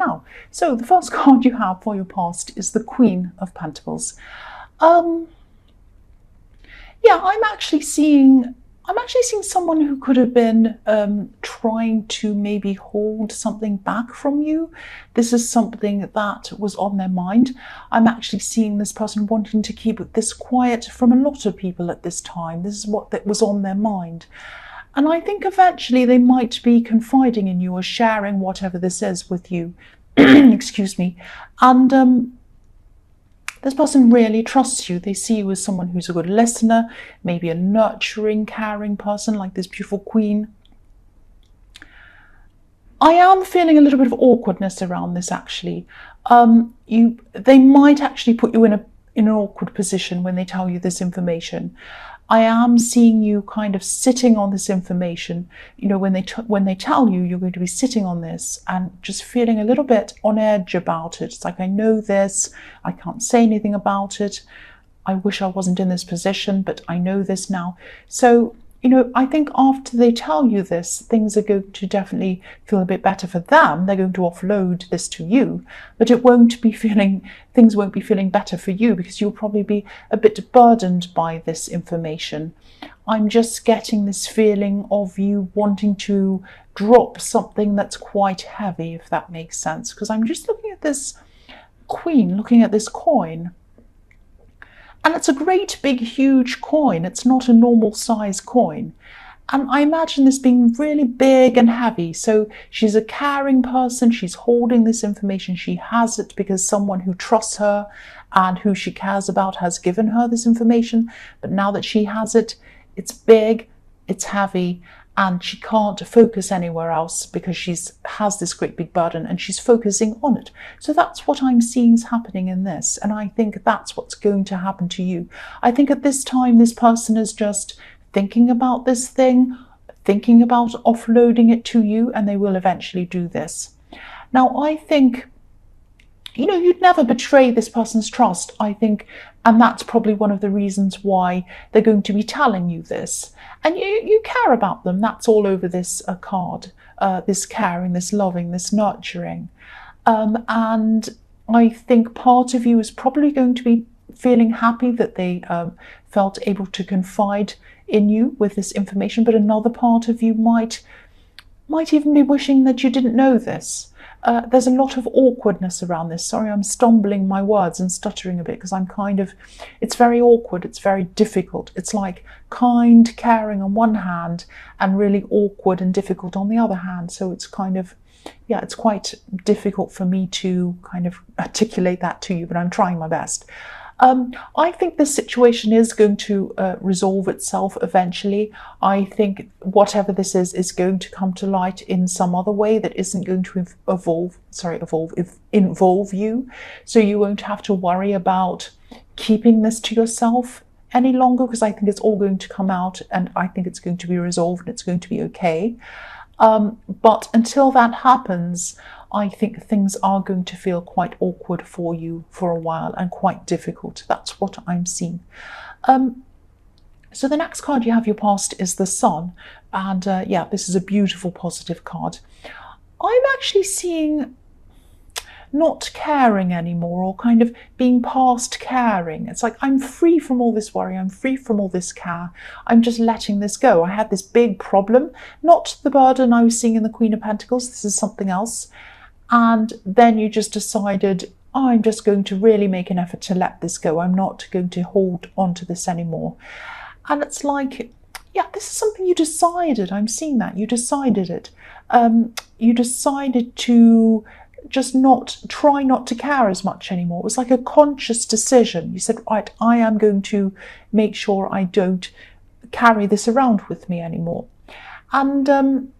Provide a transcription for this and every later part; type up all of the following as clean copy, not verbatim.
now. So the first card you have for your past is the Queen of Pentacles. Yeah, I'm actually seeing someone who could have been trying to maybe hold something back from you. This is something that was on their mind. I'm actually seeing this person wanting to keep this quiet from a lot of people at this time. This is what that was on their mind. And I think eventually they might be confiding in you or sharing whatever this is with you. Excuse me. And this person really trusts you. They see you as someone who's a good listener, maybe a nurturing, caring person like this beautiful queen. I am feeling a little bit of awkwardness around this, actually. They might actually put you in an awkward position when they tell you this information. I am seeing you kind of sitting on this information. You know, when they tell you you're going to be sitting on this and just feeling a little bit on edge about it. It's like, I know this, I can't say anything about it. I wish I wasn't in this position, but I know this now. So, you know, I think after they tell you this, things are going to definitely feel a bit better for them. They're going to offload this to you, but things won't be feeling better for you, because you'll probably be a bit burdened by this information. I'm just getting this feeling of you wanting to drop something that's quite heavy, if that makes sense, because I'm just looking at this queen, looking at this coin. And it's a great big huge coin. It's not a normal size coin. And I imagine this being really big and heavy. So she's a caring person. She's holding this information. She has it because someone who trusts her and who she cares about has given her this information. But now that she has it, it's big, it's heavy, and she can't focus anywhere else because she has this great big burden and she's focusing on it. So that's what I'm seeing is happening in this. And I think that's what's going to happen to you. I think at this time, this person is just thinking about this thing, thinking about offloading it to you, and they will eventually do this. Now, I think, you know, you'd never betray this person's trust, I think, and that's probably one of the reasons why they're going to be telling you this. And you care about them. That's all over this card, this caring, this loving, this nurturing. And I think part of you is probably going to be feeling happy that they felt able to confide in you with this information, but another part of you might even be wishing that you didn't know this. There's a lot of awkwardness around this. Sorry, I'm stumbling my words and stuttering a bit because it's very awkward, it's very difficult. It's like kind, caring on one hand and really awkward and difficult on the other hand. So it's kind of, yeah, it's quite difficult for me to kind of articulate that to you, but I'm trying my best. I think this situation is going to resolve itself eventually. I think whatever this is going to come to light in some other way that isn't going to involve you. So you won't have to worry about keeping this to yourself any longer, because I think it's all going to come out and I think it's going to be resolved and it's going to be okay. But until that happens, I think things are going to feel quite awkward for you for a while and quite difficult. That's what I'm seeing. So the next card you have your past is the Sun. And yeah, this is a beautiful positive card. I'm actually seeing not caring anymore, or kind of being past caring. It's like, I'm free from all this worry, I'm free from all this care, I'm just letting this go. I had this big problem, not the burden I was seeing in the Queen of Pentacles, this is something else. And then you just decided, oh, I'm just going to really make an effort to let this go. I'm not going to hold on to this anymore. And it's like, yeah, this is something you decided. I'm seeing that. You decided it. You decided to just try not to care as much anymore. It was like a conscious decision. You said, right, I am going to make sure I don't carry this around with me anymore. And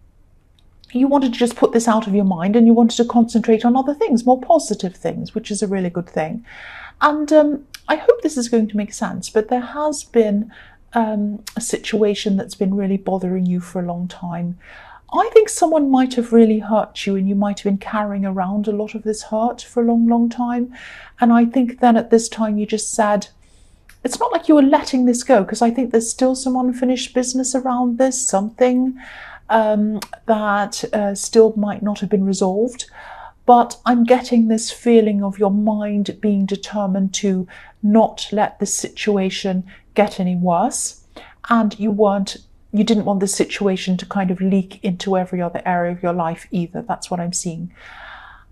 you wanted to just put this out of your mind and you wanted to concentrate on other things, more positive things, which is a really good thing. And I hope this is going to make sense, but there has been a situation that's been really bothering you for a long time. I think someone might have really hurt you and you might have been carrying around a lot of this hurt for a long, long time. And I think then at this time you just said, it's not like you were letting this go, because I think there's still some unfinished business around this, something that still might not have been resolved. but I'm getting this feeling of your mind being determined to not let this situation get any worse, and you didn't want the situation to kind of leak into every other area of your life either. That's what I'm seeing.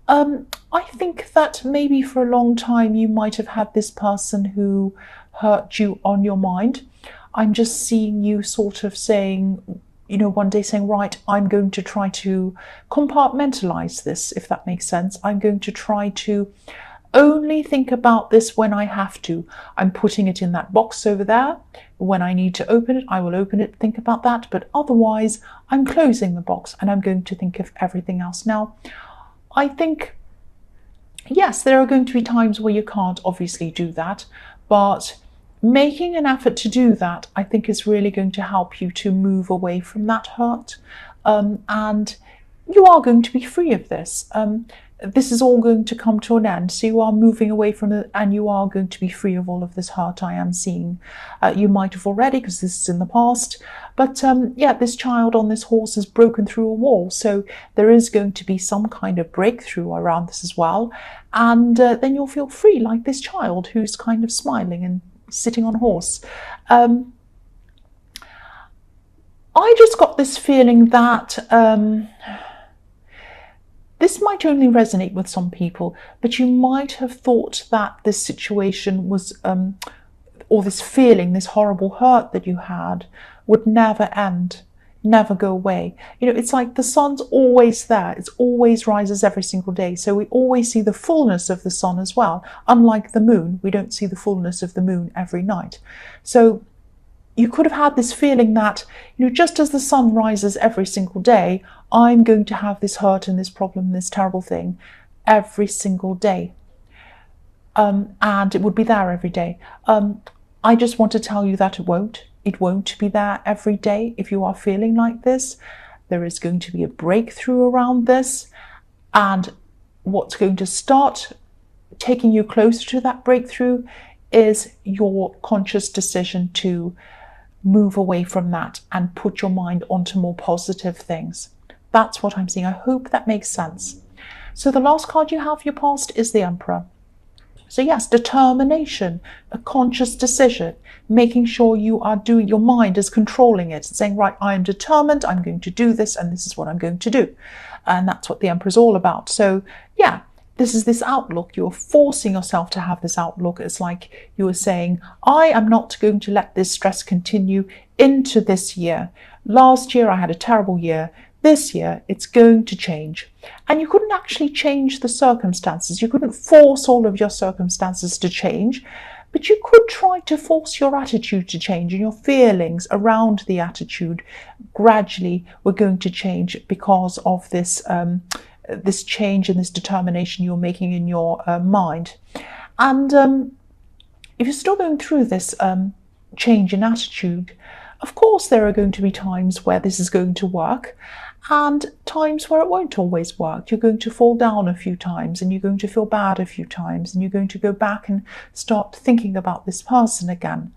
I think that maybe for a long time you might have had this person who hurt you on your mind. I'm just seeing you sort of saying, one day saying, right, I'm going to try to compartmentalize this, if that makes sense. I'm going to try to only think about this when I have to. I'm putting it in that box over there. When I need to open it, I will open it, think about that. But otherwise, I'm closing the box and I'm going to think of everything else. Now, I think, yes, there are going to be times where you can't obviously do that, but making an effort to do that, I think, is really going to help you to move away from that hurt. And you are going to be free of this. This is all going to come to an end. So you are moving away from it and you are going to be free of all of this hurt I am seeing. You might have already, because this is in the past. But yeah, this child on this horse has broken through a wall. So there is going to be some kind of breakthrough around this as well. And then you'll feel free, like this child who's kind of smiling and sitting on a horse. I just got this feeling that this might only resonate with some people, but you might have thought that this situation was, or this feeling, this horrible hurt that you had, would never end, never go away. It's like the sun's always there. It always rises every single day. So we always see the fullness of the sun as well. Unlike the moon, we don't see the fullness of the moon every night. So you could have had this feeling that, just as the sun rises every single day, I'm going to have this hurt and this problem and this terrible thing every single day. And it would be there every day. I just want to tell you that it won't be there every day if you are feeling like this. There is going to be a breakthrough around this. And what's going to start taking you closer to that breakthrough is your conscious decision to move away from that and put your mind onto more positive things. That's what I'm seeing. I hope that makes sense. So the last card you have for your past is the Emperor. So yes, determination, a conscious decision, making sure you are doing, your mind is controlling it, saying, right, I am determined, I'm going to do this, and this is what I'm going to do. And that's what the Emperor is all about. So yeah, this is this outlook. You're forcing yourself to have this outlook. It's like you were saying, I am not going to let this stress continue into this year. Last year, I had a terrible year. This year, it's going to change. And you couldn't actually change the circumstances. You couldn't force all of your circumstances to change, but you could try to force your attitude to change, and your feelings around the attitude gradually were going to change because of this this change and this determination you're making in your mind. And if you're still going through this change in attitude, of course there are going to be times where this is going to work and times where it won't always work. You're going to fall down a few times and you're going to feel bad a few times and you're going to go back and start thinking about this person again.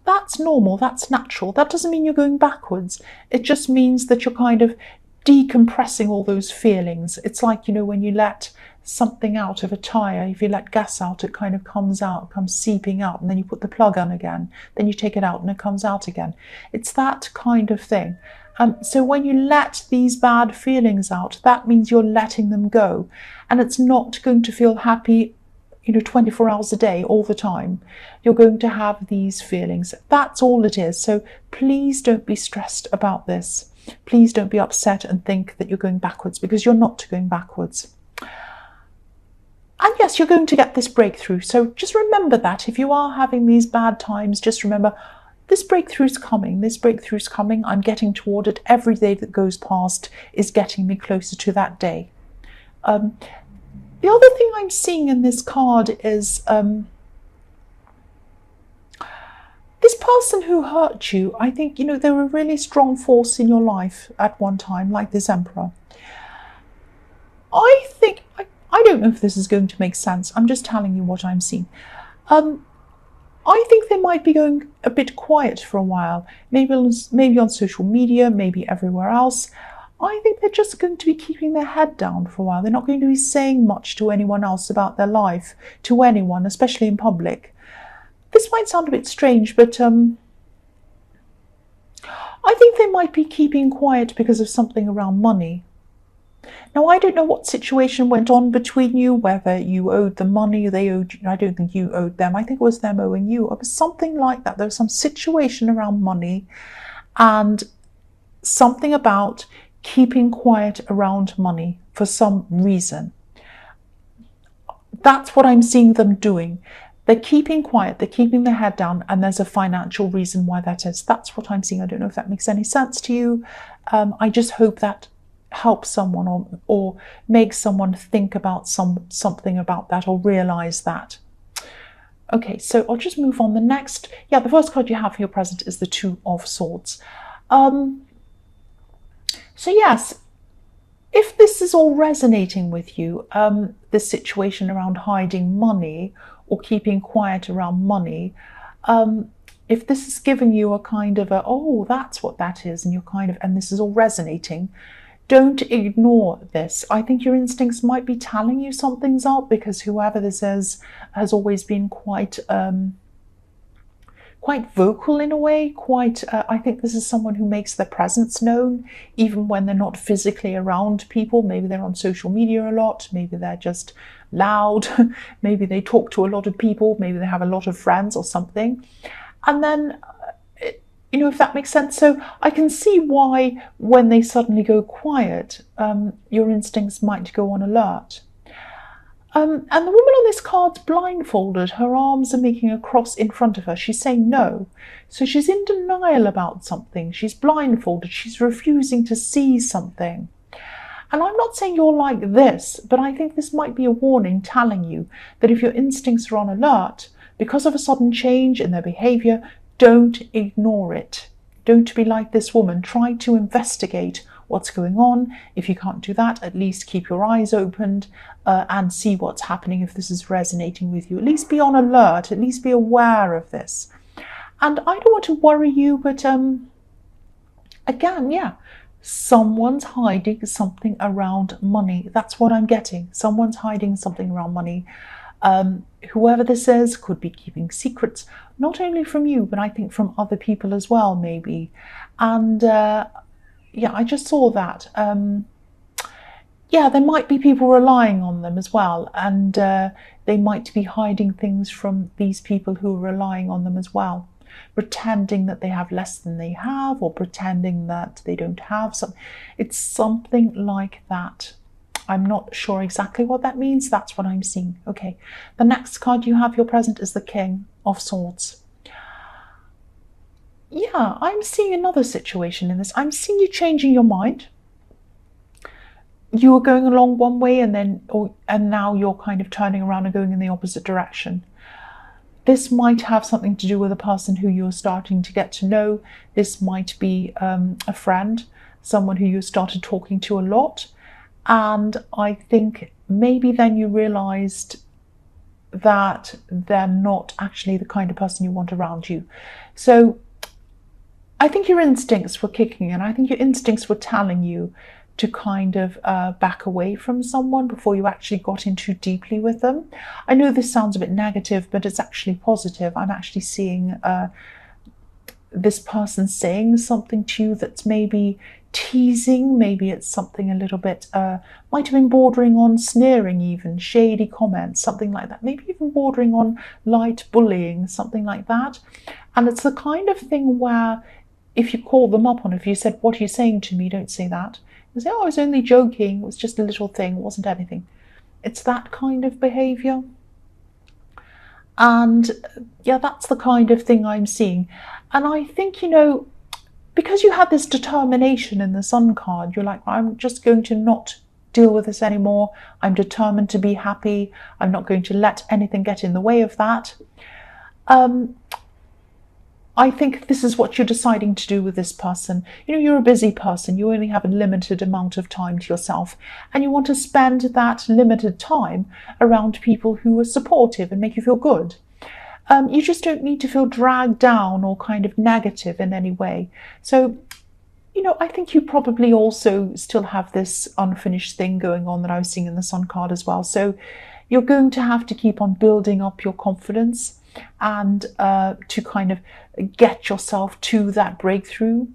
That's normal, that's natural. That doesn't mean you're going backwards. It just means that you're kind of decompressing all those feelings. It's like, when you let something out of a tire, if you let gas out, it kind of comes out, comes seeping out, and then you put the plug on again, then you take it out and it comes out again. It's that kind of thing. So when you let these bad feelings out, that means you're letting them go, and it's not going to feel happy 24 hours a day all the time. You're going to have these feelings. That's all it is. So please don't be stressed about this. Please don't be upset and think that you're going backwards, because you're not going backwards. And yes, you're going to get this breakthrough. So just remember that if you are having these bad times, just remember this breakthrough's coming. This breakthrough's coming. I'm getting toward it. Every day that goes past is getting me closer to that day. The other thing I'm seeing in this card is this person who hurt you. I think, they were a really strong force in your life at one time, like this Emperor. I think, I don't know if this is going to make sense. I'm just telling you what I'm seeing. I think they might be going a bit quiet for a while, maybe on social media, maybe everywhere else. I think they're just going to be keeping their head down for a while. They're not going to be saying much to anyone else about their life, to anyone, especially in public. This might sound a bit strange, but I think they might be keeping quiet because of something around money. Now, I don't know what situation went on between you, whether you owed them money, they owed you. I don't think you owed them. I think it was them owing you. It was something like that. There was some situation around money and something about keeping quiet around money for some reason. That's what I'm seeing them doing. They're keeping quiet, they're keeping their head down, and there's a financial reason why that is. That's what I'm seeing. I don't know if that makes any sense to you. I just hope that helps someone or makes someone think about something about that or realize that. Okay, so I'll just move on. The next, the first card you have for your present is the Two of Swords. So yes, if this is all resonating with you, this situation around hiding money or keeping quiet around money, if this is giving you a kind of oh, that's what that is, and you're and this is all resonating, don't ignore this. I think your instincts might be telling you something's up, because whoever this is has always been quite vocal in a way. I think this is someone who makes their presence known even when they're not physically around people. Maybe they're on social media a lot. Maybe they're just loud. Maybe they talk to a lot of people. Maybe they have a lot of friends or something. And then, if that makes sense. So I can see why when they suddenly go quiet, your instincts might go on alert. And the woman on this card's blindfolded. Her arms are making a cross in front of her. She's saying no. So she's in denial about something. She's blindfolded. She's refusing to see something. And I'm not saying you're like this, but I think this might be a warning telling you that if your instincts are on alert, because of a sudden change in their behavior, don't ignore it. Don't be like this woman. Try to investigate what's going on. If you can't do that, at least keep your eyes opened and see what's happening if this is resonating with you. At least be on alert. At least be aware of this. And I don't want to worry you, but again, someone's hiding something around money. That's what I'm getting. Someone's hiding something around money. Whoever this is could be keeping secrets, not only from you, but I think from other people as well, maybe. And I just saw that. There might be people relying on them as well, and they might be hiding things from these people who are relying on them as well, pretending that they have less than they have, or pretending that they don't have something. It's something like that. I'm not sure exactly what that means. That's what I'm seeing. Okay, the next card you have your present is the King of Swords. Yeah, I'm seeing another situation in this. I'm seeing you changing your mind. You were going along one way and now you're kind of turning around and going in the opposite direction. This might have something to do with a person who you're starting to get to know. This might be a friend, someone who you started talking to a lot. And I think maybe then you realized that they're not actually the kind of person you want around you. So I think your instincts were kicking in. I think your instincts were telling you to kind of back away from someone before you actually got in too deeply with them. I know this sounds a bit negative, but it's actually positive. I'm actually seeing this person saying something to you that's maybe teasing. Maybe it's something a little bit, might have been bordering on sneering even, shady comments, something like that. Maybe even bordering on light bullying, something like that. And it's the kind of thing where if you call them up on it, if you said, "What are you saying to me?" Don't say that. You say, "Oh, I was only joking. It was just a little thing. It wasn't anything." It's that kind of behavior. And that's the kind of thing I'm seeing. And I think, because you had this determination in the Sun card, you're like, "I'm just going to not deal with this anymore. I'm determined to be happy. I'm not going to let anything get in the way of that." I think this is what you're deciding to do with this person. You're a busy person. You only have a limited amount of time to yourself, and you want to spend that limited time around people who are supportive and make you feel good. You just don't need to feel dragged down or kind of negative in any way. So, I think you probably also still have this unfinished thing going on that I was seeing in the Sun card as well. So you're going to have to keep on building up your confidence and to kind of get yourself to that breakthrough.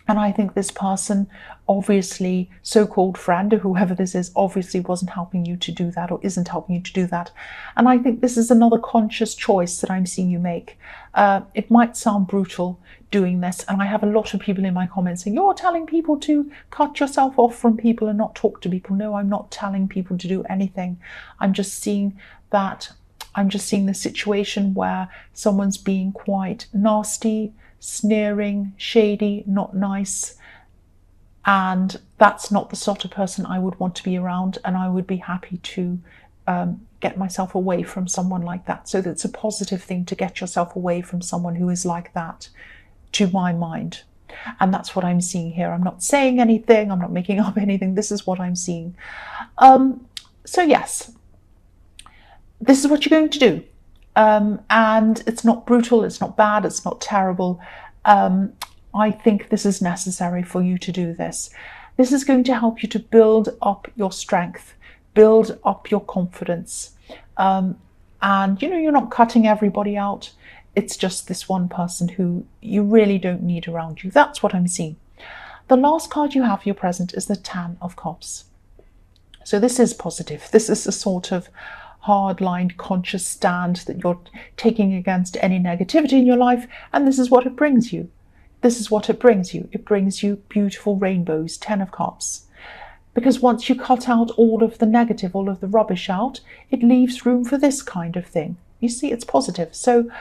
And I think this person, obviously, so-called friend or whoever this is, obviously wasn't helping you to do that or isn't helping you to do that. And I think this is another conscious choice that I'm seeing you make. It might sound brutal doing this, and I have a lot of people in my comments saying, you're telling people to cut yourself off from people and not talk to people. No, I'm not telling people to do anything. I'm just seeing the situation where someone's being quite nasty, sneering, shady, not nice, and that's not the sort of person I would want to be around, and I would be happy to get myself away from someone like that. So that's a positive thing to get yourself away from someone who is like that, to my mind. And that's what I'm seeing here. I'm not saying anything, I'm not making up anything, this is what I'm seeing. So yes, this is what you're going to do. And it's not brutal, it's not bad, it's not terrible. I think this is necessary for you to do this. This is going to help you to build up your strength, build up your confidence. And you're not cutting everybody out. It's just this one person who you really don't need around you. That's what I'm seeing. The last card you have for your present is the Ten of Cups. So this is positive. This is a sort of hard-lined, conscious stand that you're taking against any negativity in your life, and this is what it brings you. This is what it brings you. It brings you beautiful rainbows, 10 of Cups. Because once you cut out all of the negative, all of the rubbish out, it leaves room for this kind of thing. You see, it's positive. So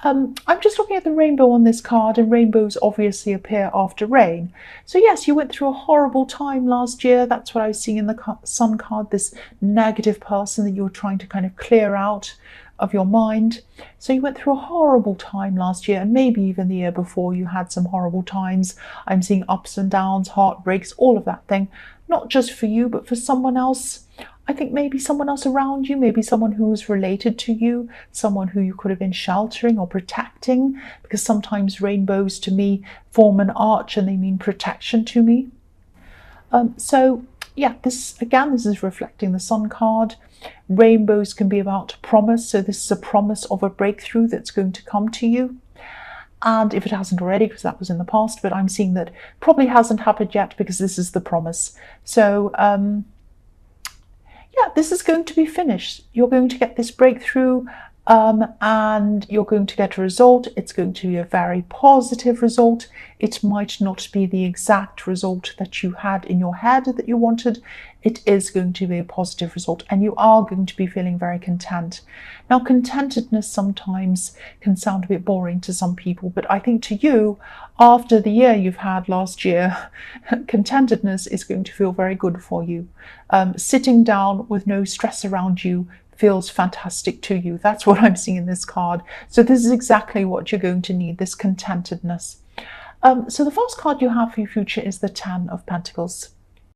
I'm just looking at the rainbow on this card, and rainbows obviously appear after rain. So yes, you went through a horrible time last year. That's what I was seeing in the Sun card, this negative person that you were trying to kind of clear out of your mind. So you went through a horrible time last year, and maybe even the year before you had some horrible times. I'm seeing ups and downs, heartbreaks, all of that thing. Not just for you, but for someone else. I think maybe someone else around you, maybe someone who was related to you, someone who you could have been sheltering or protecting, because sometimes rainbows to me form an arch and they mean protection to me. So yeah, this is reflecting the Sun card. Rainbows can be about promise. So this is a promise of a breakthrough that's going to come to you. And if it hasn't already, because that was in the past, but I'm seeing that probably hasn't happened yet because this is the promise. So yeah, this is going to be finished. You're going to get this breakthrough and you're going to get a result. It's going to be a very positive result. It might not be the exact result that you had in your head that you wanted. It is going to be a positive result, and you are going to be feeling very content. Now, contentedness sometimes can sound a bit boring to some people, but I think to you, after the year you've had last year, contentedness is going to feel very good for you. Sitting down with no stress around you feels fantastic to you. That's what I'm seeing in this card. So this is exactly what you're going to need, this contentedness. So the first card you have for your future is the Ten of Pentacles.